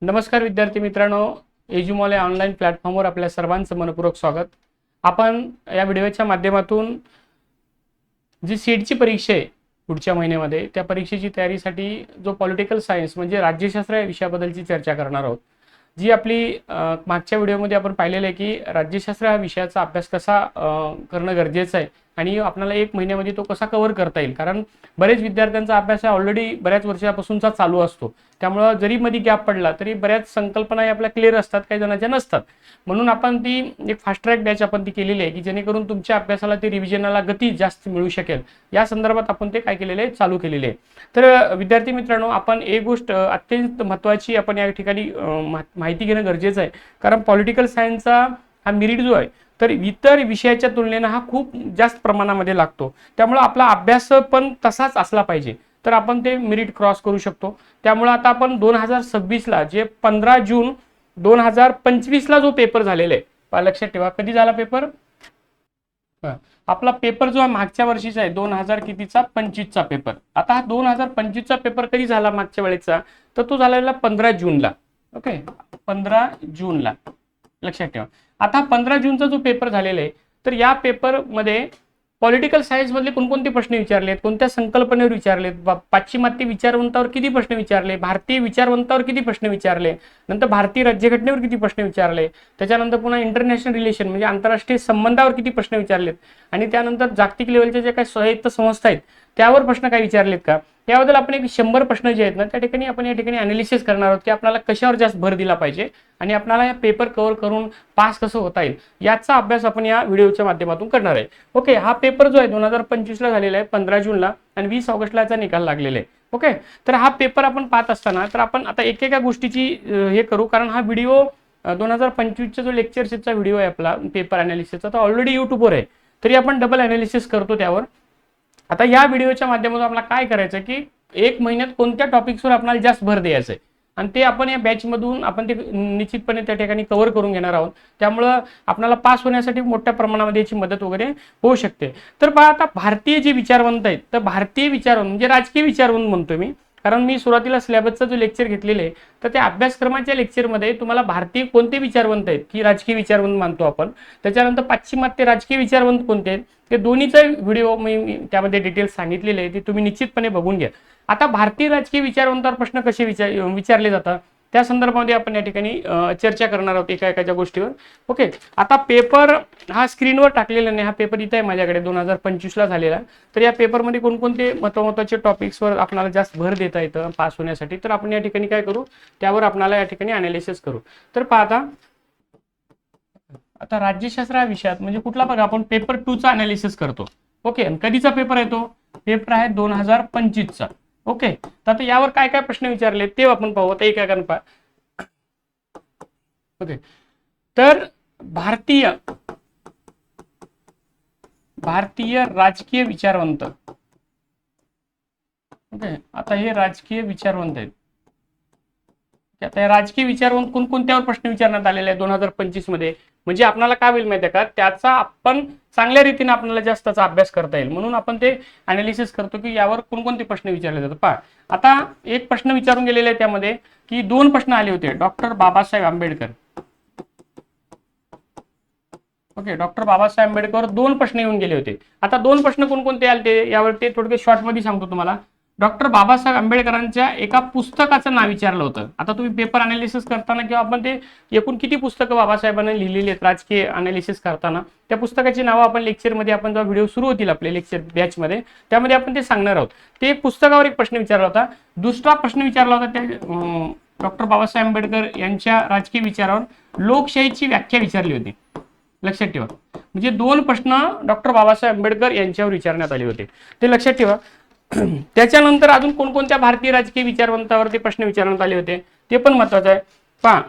नमस्कार विद्यार्थी मित्रांनो, एज्युमॉल या ऑनलाईन प्लॅटफॉर्मवर आपल्या सर्वांचं मनपूर्वक स्वागत। आपण या व्हिडिओच्या माध्यमातून जी सीटची परीक्षा आहे पुढच्या महिन्यामध्ये, त्या परीक्षेची तयारीसाठी जो पॉलिटिकल सायन्स म्हणजे राज्यशास्त्र या विषयाबद्दलची चर्चा करणार आहोत। जी आपली मागच्या व्हिडिओमध्ये आपण पाहिलेलं आहे की राज्यशास्त्र या विषयाचा अभ्यास कसा करणं गरजेचं आहे आणि आपल्याला एक महिन्यामध्ये तो कसा कव्हर करता येईल, कारण बरेच विद्यार्थ्यांचा अभ्यास हा ऑलरेडी बऱ्याच वर्षापासूनचा चालू असतो। त्यामुळे जरी मध्ये गॅप पडला तरी बऱ्याच संकल्पना आपल्या क्लिअर असतात, काही जणांच्या नसतात। म्हणून आपण ती एक फास्ट ट्रॅक बॅच आपण ती केलेली आहे की जेणेकरून तुमच्या अभ्यासाला ती रिव्हिजनला गती जास्त मिळू शकेल, या संदर्भात आपण ते काय केलेले आहे, चालू केलेले आहे। तर विद्यार्थी मित्रांनो, आपण एक गोष्ट अत्यंत महत्त्वाची आपण या ठिकाणी माहिती घेणं गरजेचं आहे, कारण पॉलिटिकल सायन्सचा हा मेरिट जो आहे तर इतर विषयाच्या तुलनेने हा खूप जास्त प्रमाणामध्ये लागतो। त्यामुळे आपला अभ्यास पण तसाच असला पाहिजे तर आपण ते मेरिट क्रॉस करू शकतो। त्यामुळे आता आपण 2026 ला जे 15 जून 2025 ला जो पेपर झालेला आहे, लक्षात ठेवा कधी झाला पेपर, आपला पेपर जो आहे मागच्या वर्षीचा आहे 2000 कितीचा 25 चा पेपर। आता हा 2025 चा पेपर कधी झाला मागच्या वेळेचा, तर तो झालेला 15 जूनला। ओके, 15 जूनला लक्षात ठेवा। आता 15 जूनचा जो पेपर झालेला आहे तर या पेपर मध्ये पॉलिटिकल सायन्स मधले कोणकोणते प्रश्न विचारलेत, कोणत्या संकल्पनेवर विचारलेत, पाश्चिमात्य विचारवंतावर किती प्रश्न विचारले, भारतीय विचारवंतावर किती प्रश्न विचारले, नंतर भारतीय राज्यघटनेवर किती प्रश्न विचारले, त्याच्यानंतर पुन्हा इंटरनॅशनल रिलेशन म्हणजे आंतरराष्ट्रीय संबंधावर किती प्रश्न विचारलेत, आणि त्यानंतर जागतिक लेवलचे जे काही स्वायत्त संस्था आहेत त्यावर प्रश्न काय विचारलेत का, याबद्दल आपण एक 100 प्रश्न जे आहेत ना त्या ठिकाणी आपण या ठिकाणी अनालिसिस करणार आहोत की आपल्याला कशावर जास्त भर दिला पाहिजे आणि आपल्याला या पेपर कव्हर करून पास कसं होता येईल याचा अभ्यास आपण या व्हिडिओच्या माध्यमातून करणार आहे। ओके, हा पेपर जो आहे 2025 ला झालेला आहे 15 जूनला आणि 20 ऑगस्टला याचा निकाल लागलेला आहे। ओके, तर हा पेपर आपण पाहत असताना तर आपण आता एकेका गोष्टीची हे करू, कारण हा व्हिडिओ 2025चा जो लेक्चरचा व्हिडिओ आहे आपला पेपर अनालिसिसचा तो ऑलरेडी युट्यूबवर आहे, तरी आपण डबल अनालिसिस करतो त्यावर। आता या व्हिडिओच्या माध्यमातून आपल्याला काय करायचं की एक महिन्यात कोणत्या टॉपिक्सवर आपल्याला जास्त भर द्यायचा आहे आणि ते आपण या बॅच मधून आपण ते निश्चितपणे त्या ठिकाणी कव्हर करून घेणार आहोत। त्यामुळे आपल्याला पास होण्यासाठी मोठ्या प्रमाणामध्ये याची मदत वगैरे होऊ शकते। तर पहा, आता भारतीय जे विचारवंत आहेत तर भारतीय विचारवंत म्हणजे राजकीय विचारवंत म्हणतोय मी, कारण मी सुरुवातीला सिलेबसचा जो लेक्चर घेतलेले आहे तर त्या अभ्यासक्रमाच्या लेक्चरमध्ये तुम्हाला भारतीय कोणते विचारवंत आहेत की राजकीय विचारवंत मानतो आपण, त्याच्यानंतर पाश्चिमात्य राजकीय विचारवंत कोणते आहेत ते दोन्हीचा व्हिडिओ मी त्यामध्ये डिटेल्स सांगितलेले आहे, ते तुम्ही निश्चितपणे बघून घ्या। आता भारतीय राजकीय विचारवंतावर प्रश्न कसे विचारले जातात त्या संदर्भामध्ये आपण या ठिकाणी चर्चा करणार आहोत एका एकाच्या गोष्टीवर। ओके, आता पेपर हा स्क्रीनवर टाकलेला नाही, हा पेपर इथे आहे माझ्याकडे 2025 ला झालेला। तर या पेपरमध्ये कोणकोणते महत्त्वाचे टॉपिक्सवर आपल्याला जास्त भर देता येतं पास होण्यासाठी, तर आपण या ठिकाणी काय करू त्यावर आपल्याला या ठिकाणी अनालिसिस करू। तर पहा, आता राज्यशास्त्र या विषयात म्हणजे कुठला बघा आपण पेपर 2 चा अनालिसिस करतो। ओके, आणि कधीचा पेपर आहे तो, पेपर आहे 2025 चा। ओके, तर आता यावर काय काय प्रश्न विचारले ते आपण पाहू आता एकाएकाने पहा। ओके, तर भारतीय राजकीय विचारवंत। ओके, आता हे राजकीय विचारवंत आहेत। आता राजकीय विचारवंत कोणकोणत्यावर प्रश्न विचारण्यात आलेले आहे 2025 मध्ये, म्हणजे आपल्याला काय होईल माहिती आहे का, त्याचा आपण चांगल्या रीतीने आपल्याला जास्तचा अभ्यास करता येईल म्हणून आपण ते अनालिसिस करतो की यावर कोणकोणते प्रश्न विचारले जातात। पहा, आता एक प्रश्न विचारून गेलेले आहे त्यामध्ये की 2 प्रश्न आले होते, doctor Babasaheb Ambedkar. Okay, doctor Babasaheb Ambedkar 2 प्रश्न येऊन गेले होते। आता 2 प्रश्न कोणकोणते आले ते यावर ते थोडक्यात शॉर्ट मध्ये सांगतो तुम्हाला। डॉक्टर बाबासाहेब आंबेडकरांच्या एका पुस्तकाचं नाव विचारलं होतं। आता तुम्ही पेपर अनालिसिस करताना किंवा आपण ते एकूण किती पुस्तकं बाबासाहेबांनी लिहिलेली आहेत राजकीय अनालिसिस करताना त्या पुस्तकाची नावं आपण लेक्चरमध्ये आपण जेव्हा व्हिडिओ सुरू होतील आपले लेक्चर बॅचमध्ये त्यामध्ये आपण ते सांगणार आहोत। ते पुस्तकावर एक प्रश्न विचारला होता। दुसरा प्रश्न विचारला होता त्या डॉक्टर बाबासाहेब आंबेडकर यांच्या राजकीय विचारावर लोकशाहीची व्याख्या विचारली होती, लक्षात ठेवा। म्हणजे 2 प्रश्न डॉक्टर बाबासाहेब आंबेडकर यांच्यावर विचारण्यात आले होते, ते लक्षात ठेवा। त्याच्यानंतर अजून कोणकोणत्या भारतीय राजकीय विचारवंतावर ते प्रश्न विचारण्यात आले होते ते पण महत्त्वाचं आहे। पहा,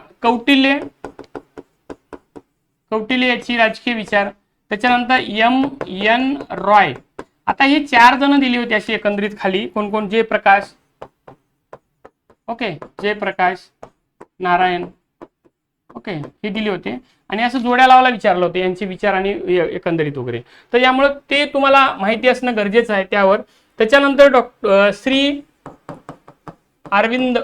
कौटिल्य याची राजकीय विचार, त्याच्यानंतर M.N. रॉय। आता हे 4 जण दिले होते अशी एकंदरीत खाली, कोण कोण, जयप्रकाश, ओके, जयप्रकाश नारायण, ओके, हे दिले होते आणि असं जोड्या लावायला विचारलं होतं यांचे विचार आणि एकंदरीत वगैरे, तर यामुळे ते तुम्हाला माहिती असणं गरजेचं आहे त्यावर। त्याच्यानंतर श्री अरविंद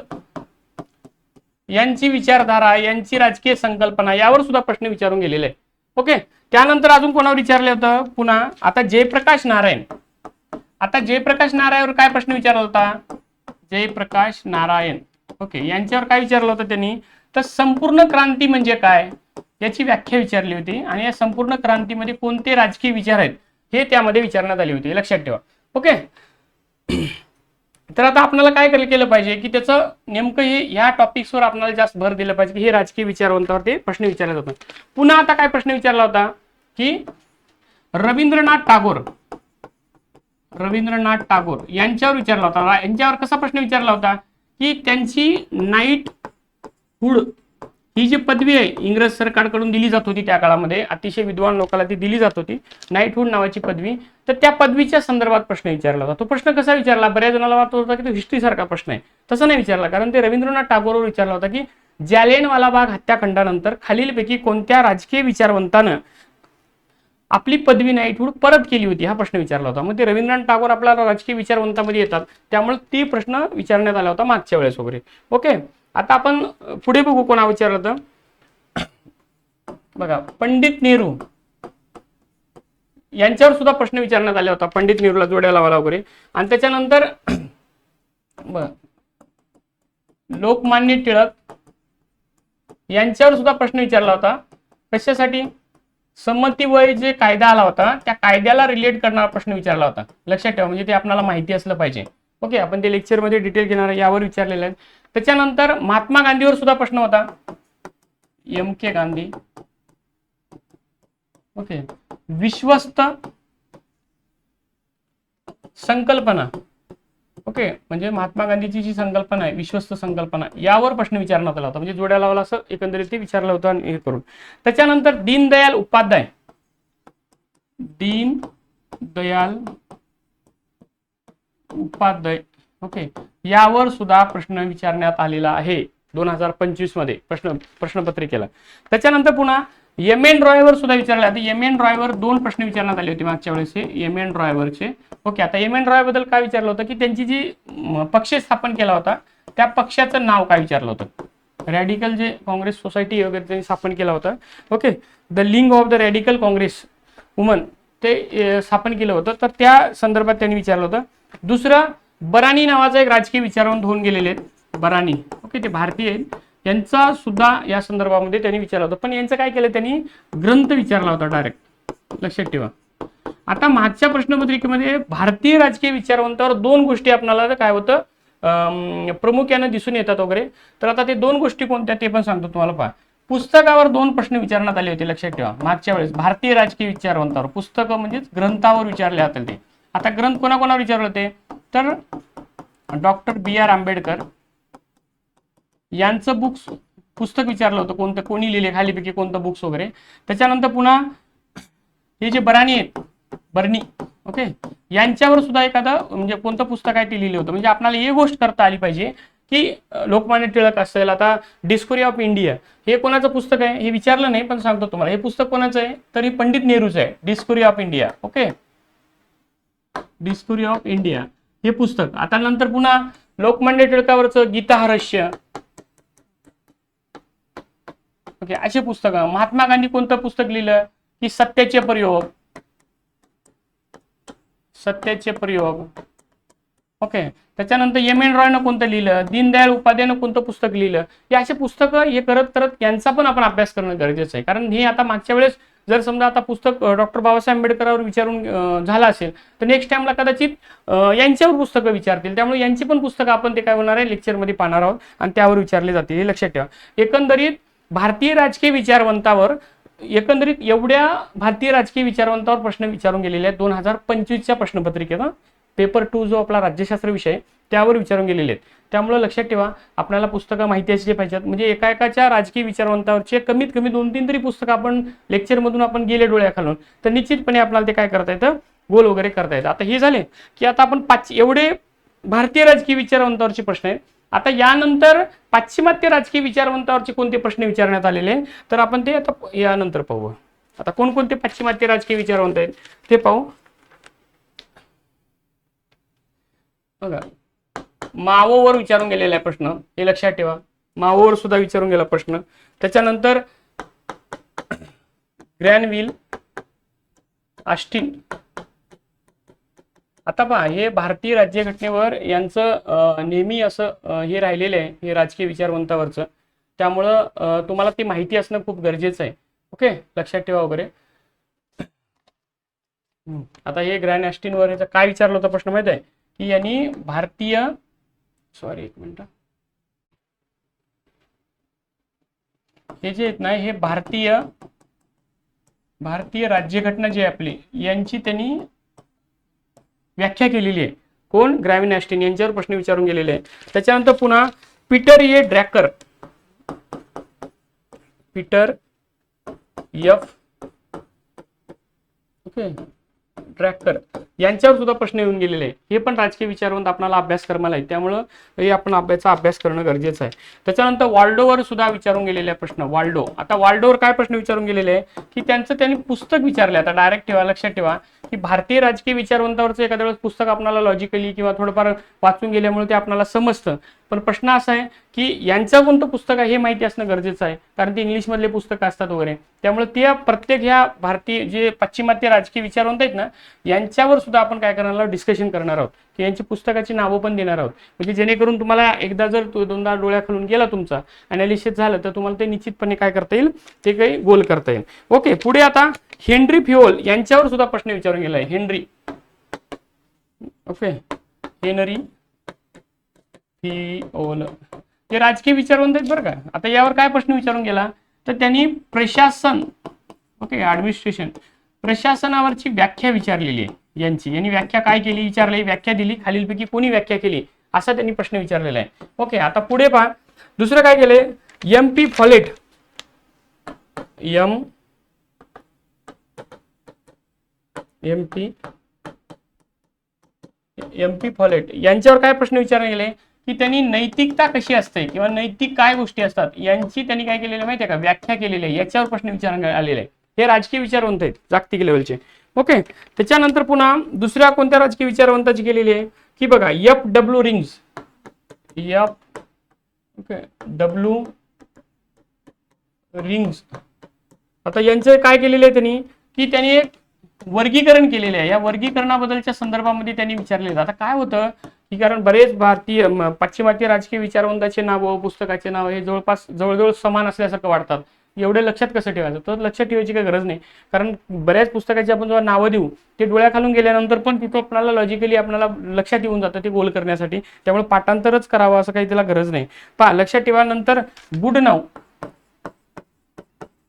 यांची विचारधारा, यांची राजकीय संकल्पना यावर सुद्धा प्रश्न विचारून गेलेले आहे. ओके, त्यानंतर अजून कोणावर विचारलं होतं पुन्हा, आता जयप्रकाश नारायण. आता जयप्रकाश नारायणवर काय प्रश्न विचारला होता? जयप्रकाश नारायण, ओके, यांच्यावर काय विचारलं होतं त्यांनी? तर संपूर्ण क्रांती म्हणजे काय याची व्याख्या विचारली होती, आणि या संपूर्ण क्रांतीमध्ये कोणते राजकीय विचार आहेत हे त्यामध्ये विचारण्यात आली होती, लक्षात ठेवा. ओके, तर आता आपल्याला काय केलं पाहिजे की त्याचं नेमकं हे ह्या टॉपिक्सवर आपल्याला जास्त भर दिलं पाहिजे की हे राजकीय विचारवंतावर ते प्रश्न विचारले जातात. पुन्हा आता काय प्रश्न विचारला होता की रवींद्रनाथ टागोर यांच्यावर विचारला होता. यांच्यावर कसा प्रश्न विचारला होता की त्यांची नाईटहुड ही जी पदवी आहे इंग्रज सरकारकडून दिली जात होती त्या काळामध्ये, अतिशय विद्वान लोकांना ती दिली जात होती नाईटहुड नावाची पदवी, तर त्या पदवीच्या संदर्भात प्रश्न विचारला होता. तो प्रश्न कसा विचारला? बऱ्याच जणांना वाटत होता की तो हिस्ट्री सारखा प्रश्न आहे, तसं नाही विचारला, कारण ते रवींद्रनाथ टागोरवर विचारला होता की जालियनवाला बाग हत्याकांडानंतर खालीलपैकी कोणत्या राजकीय विचारवंतानं आपली पदवी नाईटहुड परत केली होती, हा प्रश्न विचारला होता. मग ते रवींद्रनाथ टागोर आपल्या राजकीय विचारवंतामध्ये येतात, त्यामुळे ती प्रश्न विचारण्यात आला होता मागच्या वेळेस वगैरे. ओके, आता आपण पुढे बघू कोणा विचारलं होतं. बघा, पंडित नेहरू यांच्यावर सुद्धा प्रश्न विचारण्यात आला होता, पंडित नेहरूला जोड्या लावायला वगैरे. आणि त्याच्यानंतर लोकमान्य टिळक यांच्यावर सुद्धा प्रश्न विचारला होता. कशासाठी? संमती वय जे कायदा आला होता त्या कायद्याला रिलेट करणारा प्रश्न विचारला होता, लक्षात ठेवा, म्हणजे ते आपल्याला माहिती असलं पाहिजे. ओके, आपण ते लेक्चरमध्ये डिटेल घेणार आहे, यावर विचारलेलं आहे. त्याच्यानंतर महात्मा गांधीवर सुद्धा प्रश्न होता, MK गांधी. ओके, विश्वस्त संकल्पना, ओके, म्हणजे महात्मा गांधीची जी संकल्पना आहे विश्वस्त संकल्पना, यावर प्रश्न विचारण्यात आला होता, म्हणजे जोड्या लावला असं एकंदरीत ते विचारलं होतं आणि हे करून. त्याच्यानंतर दीनदयाल उपाध्याय, ओके, यावर सुद्धा प्रश्न विचारण्यात आलेला आहे 2025 मध्ये प्रश्नपत्रिकेला. त्याच्यानंतर पुन्हा MN रॉयवर सुद्धा विचारले. आता MN रॉयवर 2 प्रश्न विचारण्यात आले होते मागच्या वेळेस MN रॉयवरचे. ओके, आता MN रॉय बद्दल काय विचारलं होतं की त्यांची जी पक्ष स्थापन केला होता त्या पक्षाचं नाव काय विचारलं होतं. रॅडिकल जे काँग्रेस सोसायटी वगैरे त्यांनी स्थापन केला होता. ओके, द लिंग of the radical Congress woman ते स्थापन केलं होतं, तर त्या संदर्भात त्यांनी विचारलं होतं. दुसरं, बरानी नावाचा एक राजकीय विचारवंत होऊन गेलेले आहेत, बरानी, ओके, ते भारतीय आहेत, यांचा सुद्धा या संदर्भामध्ये त्यांनी विचारलं होतं. पण यांचं काय केलं, त्यांनी ग्रंथ विचारला होता डायरेक्ट, लक्षात ठेवा. आता मागच्या प्रश्नपत्रिकेमध्ये भारतीय राजकीय विचारवंतावर 2 गोष्टी आपल्याला काय होतं प्रामुख्याने दिसून येतात वगैरे. तर आता ते 2 गोष्टी कोणत्या ते पण सांगतो तुम्हाला. पहा, पुस्तकावर 2 प्रश्न विचारण्यात आले होते, लक्षात ठेवा. मागच्या वेळेस भारतीय राजकीय विचारवंतावर पुस्तकं म्हणजे ग्रंथावर विचारले जातील ते. आता ग्रंथ कोणाकोणावर विचारले होते, तर डॉक्टर BR आंबेडकर यांचं पुस्तक विचारलं होतं, कोणतं कोणी लिहिले खालीपैकी कोणतं बुक्स वगैरे. त्याच्यानंतर पुन्हा हे जे बरानी आहेत, बर्नी, ओके, यांच्यावर सुद्धा एखादं म्हणजे कोणतं पुस्तक आहे ते लिहिलं होतं. म्हणजे आपल्याला ही गोष्ट करता आली पाहिजे की लोकमान्य टिळक असेल, आता डिस्कवरी ऑफ इंडिया हे कोणाचं पुस्तक आहे हे विचारलं नाही, पण सांगतो तुम्हाला हे पुस्तक कोणाचं आहे, तर हे पंडित नेहरूचं आहे, discovery of India. Okay, discovery of India हे पुस्तक. आता नंतर पुन्हा लोकमान्य टिळकावरचं गीतारहस्य, ओके, असे पुस्तक. महात्मा गांधी कोणतं पुस्तक लिहिलं की सत्याचे प्रयोग, ओके. त्याच्यानंतर MN रॉयनं कोणतं लिहिलं, दीनदयाळ उपाध्यायनं कोणतं पुस्तक लिहिलं, हे असे पुस्तकं हे करत करत यांचा पण आपण अभ्यास करणं गरजेचं आहे. कारण हे आता मागच्या वेळेस जर समजा आता पुस्तक डॉक्टर बाबासाहेब आंबेडकरांवर विचारून झालं असेल तर नेक्स्ट टाइमला कदाचित यांच्यावर पुस्तकं विचारतील, त्यामुळे यांची पण पुस्तकं आपण ते काय होणार आहे लेक्चरमध्ये पाहणार आहोत आणि त्यावर विचारले जातील, हे लक्षात ठेवा. एकंदरीत भारतीय राजकीय विचारवंतावर एवढ्या भारतीय राजकीय विचारवंतावर प्रश्न विचारून गेलेले आहेत 2025च्या प्रश्नपत्रिकेत. पेपर 2 जो आपला राज्यशास्त्र विषय त्यावर विचारून गेलेले आहेत. त्यामुळे लक्षात ठेवा, आपल्याला पुस्तकं माहिती असली पाहिजेत. म्हणजे एकाच्या राजकीय विचारवंतावरचे कमीत कमी 2-3 तरी पुस्तकं आपण लेक्चरमधून आपण गेले डोळ्या खालून तर निश्चितपणे आपल्याला ते काय करता येतं, गोल वगैरे करता येतं. आता हे झाले की आता आपण 5 एवढे भारतीय राजकीय विचारवंतावरचे प्रश्न आहेत. आता यानंतर पाश्चिमात्य राजकीय विचारवंतावरचे कोणते प्रश्न विचारण्यात आलेले तर आपण ते आता यानंतर पाहू. आता कोणकोणते पाश्चिमात्य राजकीय विचारवंत आहेत ते पाहू. बघा, माओवर विचारून गेलेला आहे प्रश्न, हे लक्षात ठेवा. माओवर सुद्धा विचारून गेला प्रश्न. त्याच्यानंतर ग्रॅनविल ऑस्टिन. आता पहा, हे भारतीय राज्यघटनेवर यांचं नेहमी असं हे राहिलेलं आहे, हे राजकीय विचारवंतावरचं. त्यामुळं तुम्हाला ती माहिती असणं खूप गरजेचं आहे. ओके, लक्षात ठेवा वगैरे. आता हे ग्रॅन ऑस्टिनवर याचा काय विचारलं होता प्रश्न माहित आहे की यांनी भारतीय, सॉरी एक मिनिट, हे जे आहेत ना, हे भारतीय राज्यघटना जी आहे आपली, यांची त्यांनी व्याख्या केलेली आहे. कोण? ग्रॅविन ऑस्टिन यांच्यावर प्रश्न विचारून गेलेले आहे. त्याच्यानंतर पुन्हा पीटर ए ड्रॅकर, पीटर एफ ओके ड्रॅकर यांच्यावर सुद्धा प्रश्न येऊन गेलेले आहे. हे पण राजकीय विचारवंत आपल्याला अभ्यासक्रमाला आहे, त्यामुळं हे आपण अभ्यास करणं गरजेचं आहे. त्याच्यानंतर वाल्डोवर सुद्धा विचारून गेलेले प्रश्न. वाल्डो, आता वाल्डोवर काय प्रश्न विचारून गेलेले आहे की त्यांनी पुस्तक विचारले. आता डायरेक्ट ठेवा, लक्षात ठेवा की भारतीय राजकीय विचारवंतावरचं एखाद्या वेळेस पुस्तक आपल्याला लॉजिकली किंवा थोडंफार वाचून गेल्यामुळे ते आपल्याला समजतं. पण प्रश्न असा आहे की यांचं कोणतं पुस्तक आहे हे माहिती असणं गरजेचं आहे, कारण ते इंग्लिशमधले पुस्तक असतात वगैरे. त्यामुळे ते प्रत्येक ह्या भारतीय जे पाश्चिमात्य राजकीय विचारवंत आहेत ना, यांच्यावर सुद्धा आपण काय करणार आहोत, डिस्कशन करणार आहोत की यांची पुस्तकाची नावं पण देणार आहोत. म्हणजे जेणेकरून तुम्हाला एकदा जर दोनदा डोळ्याखालून गेला तुमचा अनालिसिस झालं तर तुम्हाला ते निश्चितपणे काय करता येईल, ते काही गोल करता येईल. ओके, पुढे आता हेनरी फिओल यांच्यावर सुद्धा प्रश्न विचारून गेलाय. हेनरी ओके हेनरी फिओल हे राजकीय विचारवंत आहेत बरं का. आता यावर काय प्रश्न विचारून गेला तर त्यांनी प्रशासन ओके ऍडमिनिस्ट्रेशन प्रशासनावरची व्याख्या विचारलेली आहे यांची. यांनी व्याख्या काय केली विचारली, व्याख्या दिली, खालीलपैकी कोणी व्याख्या केली असा त्यांनी प्रश्न विचारलेला आहे. ओके, आता पुढे पहा दुसरं काय केलंय. MP फॉलेट, MP फॉलेट यांच्यावर काय प्रश्न विचारले गेले की त्यांनी नैतिकता कशी असते किंवा नैतिक काय गोष्टी असतात यांची त्यांनी काय केलेलं माहिती आहे का, व्याख्या केलेली आहे. याच्यावर प्रश्न विचारण्यात आलेले आहे. हे राजकीय विचारवंत आहेत जागतिक लेवलचे. ओके, त्याच्यानंतर पुन्हा दुसऱ्या कोणत्या राजकीय विचारवंताची केलेली आहे की बघा FW रिंग्स, FW रिंग्स. आता यांचं काय केलेलं आहे त्यांनी की त्यांनी एक वर्गीकरण केलेले आहे. या वर्गीकरणाबद्दलच्या संदर्भामध्ये त्यांनी विचारलेलं. आता काय होतं की कारण बरेच भारतीय पाश्चिमात्य राजकीय विचारवंताचे नाव, पुस्तकाचे नाव हे जवळजवळ समान असल्यासारखं वाटतात. एवढे लक्षात कसं ठेवायचं, तर लक्षात ठेवायची काही गरज नाही, कारण बऱ्याच पुस्तकाची आपण जेव्हा नावं देऊ ते डोळ्याखालून गेल्यानंतर पण तिथं आपल्याला लॉजिकली आपल्याला लक्षात येऊन जातं ते गोल करण्यासाठी. त्यामुळे पाठांतरच करावं असं काही त्याला गरज नाही. पहा लक्षात ठेवा. नंतर गुडनाव,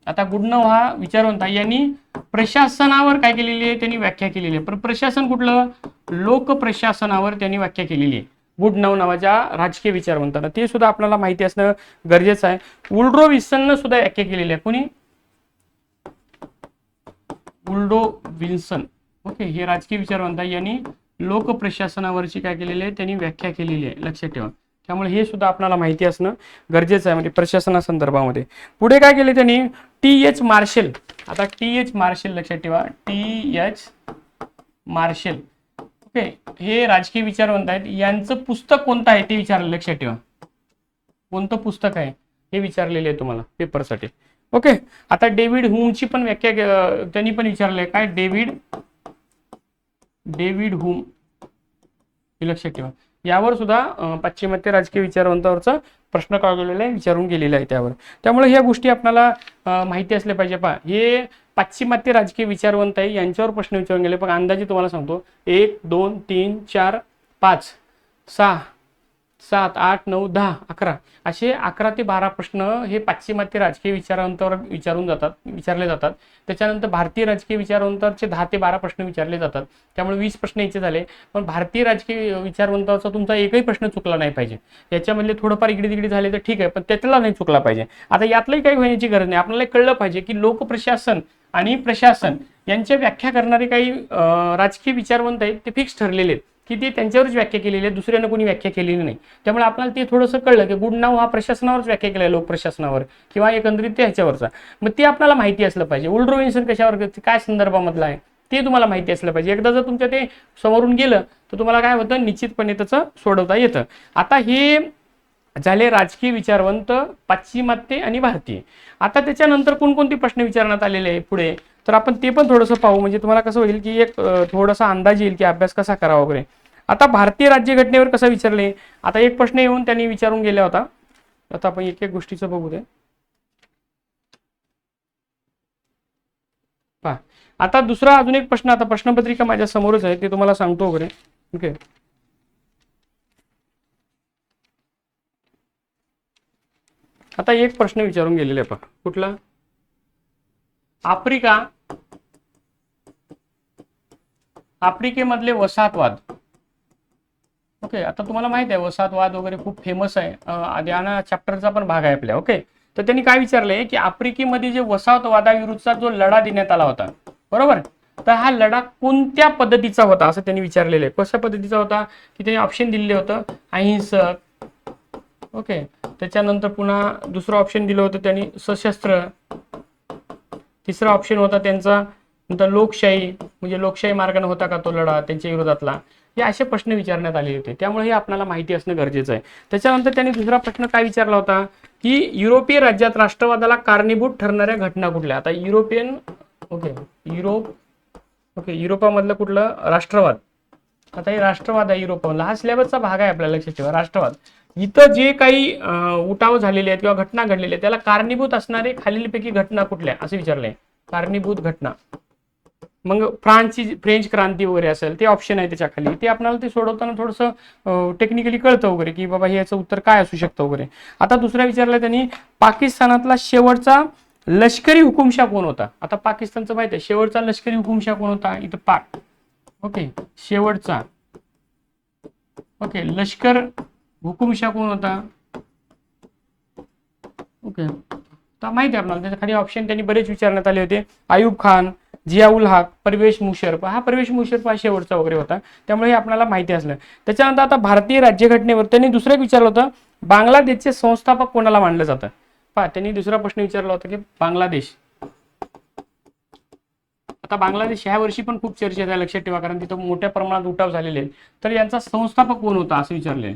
आता गुडनाव हा विचारवंत यांनी प्रशासनावर काय केलेली आहे, त्यांनी व्याख्या केलेली आहे. पण प्रशासन कुठलं, लोक प्रशासनावर त्यांनी व्याख्या केलेली आहे गुडनाव नावाच्या राजकीय विचारवंतांना. ते सुद्धा आपल्याला माहिती असणं गरजेचं आहे. वुल्ड्रो विल्सननं सुद्धा व्याख्या केलेली आहे. कोणी, वुल्ड्रो विल्सन ओके हे राजकीय विचारवंत यांनी लोक प्रशासनावरची काय केलेली आहे, त्यांनी व्याख्या केलेली आहे. लक्षात ठेवा. त्यामुळे हे सुद्धा आपल्याला माहिती असणं गरजेचं आहे म्हणजे प्रशासना संदर्भामध्ये. पुढे काय केले त्यांनी, TH मार्शल. आता TH मार्शल लक्षात ठेवा, TH मार्शल ओके हे राजकीय विचारवंत आहेत. यांचं पुस्तक कोणतं आहे ते विचारलं. लक्षात ठेवा कोणतं पुस्तक आहे हे विचारलेले आहे तुम्हाला पेपरसाठी. ओके, आता डेव्हिड हुमची पण व्याख्या त्यांनी पण विचारले. काय, डेव्हिड हुम हे लक्षात ठेवा. यावर सुद्धा पाश्चिमात्य राजकीय विचारवंतावरचा प्रश्न का गेलेला आहे, विचारून गेलेला आहे त्यावर. त्यामुळे ह्या गोष्टी आपल्याला माहिती असल्या पाहिजे. पहा हे पाश्चिमात्य राजकीय विचारवंत आहे, यांच्यावर प्रश्न विचारून गेले. पण अंदाजे तुम्हाला सांगतो 1 2 3 4 5 6 7 8 9 10 11 असे 11 ते 12 प्रश्न हे पाश्चिमात्य राजकीय विचारवंतावर विचारले जातात. त्याच्यानंतर भारतीय राजकीय विचारवंताचे 10 ते 12 प्रश्न विचारले जातात. त्यामुळे 20 प्रश्न याचे झाले. पण भारतीय राजकीय विचारवंताचा तुमचा एकही प्रश्न चुकला नाही पाहिजे. याच्यामधले थोडंफार इकडे तिकडे झाले तर ठीक आहे, पण त्यातला नाही चुकला पाहिजे. आता यातलंही काही होण्याची गरज नाही. आपल्याला कळलं पाहिजे की लोकप्रशासन आणि प्रशासन यांच्या व्याख्या करणारे काही राजकीय विचारवंत आहेत, ते फिक्स ठरलेले आहेत की ते त्यांच्यावरच व्याख्या केलेली आहे, दुसऱ्यानं कोणी व्याख्या केलेली नाही. त्यामुळे आपल्याला ते थोडंसं कळलं की गुडनाव हा प्रशासनावरच व्याख्या केला आहे, लोक प्रशासनावर किंवा एकंदरीत ते ह्याच्यावरचा. मग ते आपल्याला माहिती असलं पाहिजे. वुल्ड्रो विल्सन कशावर, काय संदर्भामधला आहे ते तुम्हाला माहिती असलं पाहिजे. एकदा जर तुमच्या ते समोरून गेलं तर तुम्हाला काय होतं, निश्चितपणे त्याचं सोडवता येतं. आता हे झाले राजकीय विचारवंत, पाश्चिमात्य आणि भारतीय. आता त्याच्यानंतर कोणकोणते प्रश्न विचारण्यात आलेले आहे पुढे, तर आपण ते पण थोडंसं पाहू, म्हणजे तुम्हाला कसं होईल की एक थोडासा अंदाज येईल की अभ्यास कसा करावा वगैरे. आता भारतीय राज्यघटनेवर कसं विचारले, आता एक प्रश्न येऊन त्यांनी विचारून गेला होता. आता आपण एक एक गोष्टीचं बघू दे. पहा, आता दुसरा अजून एक प्रश्न, आता प्रश्नपत्रिका माझ्या समोरच आहे, ते तुम्हाला सांगतो वगैरे. ओके, आता एक प्रश्न विचारून गेलेला आहे पहा, कुठला, आफ्रिकेमधले वसाहतवाद. ओके, आता तुम्हाला माहित आहे वसाहतवाद वगैरे खूप फेमस आहे, या चॅप्टरचा पण भाग आहे आपल्या. ओके, तर त्यांनी काय विचारलंय की आफ्रिकेमध्ये जे वसाहतवादाविरुद्धचा जो लढा देण्यात आला होता, बरोबर, तर हा लढा कोणत्या पद्धतीचा होता असं त्यांनी विचारलेलं आहे. कशा पद्धतीचा होता की त्यांनी ऑप्शन दिलेले होतं, अहिंसक, ओके, त्याच्यानंतर पुन्हा दुसरं ऑप्शन दिलं होतं त्यांनी सशस्त्र, तिसरा ऑप्शन होता त्यांचा नंतर लोकशाही, म्हणजे लोकशाही मार्गाने होता का तो लढा त्यांच्या विरोधातला. हे असे प्रश्न विचारण्यात आले होते, त्यामुळे हे आपल्याला माहिती असणं गरजेचं आहे. त्याच्यानंतर त्यांनी दुसरा प्रश्न काय विचारला होता की युरोपीय राज्यात राष्ट्रवादाला कारणीभूत ठरणाऱ्या घटना कुठल्या. आता युरोपियन, ओके, युरोपामधलं कुठलं राष्ट्रवाद. आता हे राष्ट्रवाद आहे युरोपमधला, हा सिलेबसचा भाग आहे, आपल्याला लक्षात ठेवा. राष्ट्रवाद इथं जे काही उठाव झालेले आहेत किंवा घटना घडलेल्या आहेत त्याला कारणीभूत असणारे खालीलपैकी घटना कुठल्या असं विचारलंय, कारणीभूत घटना. मग फ्रेंच क्रांती वगैरे असेल ते ऑप्शन आहे त्याच्या खाली, ते आपल्याला ते सोडवताना थोडंसं टेक्निकली कळतं वगैरे की बाबा हे याचं उत्तर काय असू शकतं वगैरे. आता दुसरा विचारलं त्यांनी, पाकिस्तानातला शेवटचा लष्करी हुकुमशाह कोण होता. आता पाकिस्तानचं माहिती आहे शेवटचा लष्करी हुकुमशाह कोण होता, इथं पाक. ओके, शेवटचा, ओके, लष्कर हुकुमशाह कोण होता. ओके, तर माहिती आहे आपल्याला, त्याच्या खाली ऑप्शन त्यांनी बरेच विचारण्यात आले होते, आयुब खान, जियाउल हक, परवेश मुशर्रफ. हा परवेश मुशर्रफ हा शेवटचा वगैरे होता, त्यामुळे हे आपल्याला माहिती असलं. त्याच्यानंतर आता भारतीय राज्यघटनेवर त्यांनी दुसरं एक विचारलं होतं, बांगलादेशचे संस्थापक कोणाला मानलं जातं. पहा, त्यांनी दुसरा प्रश्न विचारला होता की बांगलादेश. आता बांगलादेश ह्या वर्षी पण खूप चर्चेत आहे, लक्षात ठेवा, कारण तिथं मोठ्या प्रमाणात उठाव झालेले आहेत. तर यांचा संस्थापक कोण होता असं विचारले,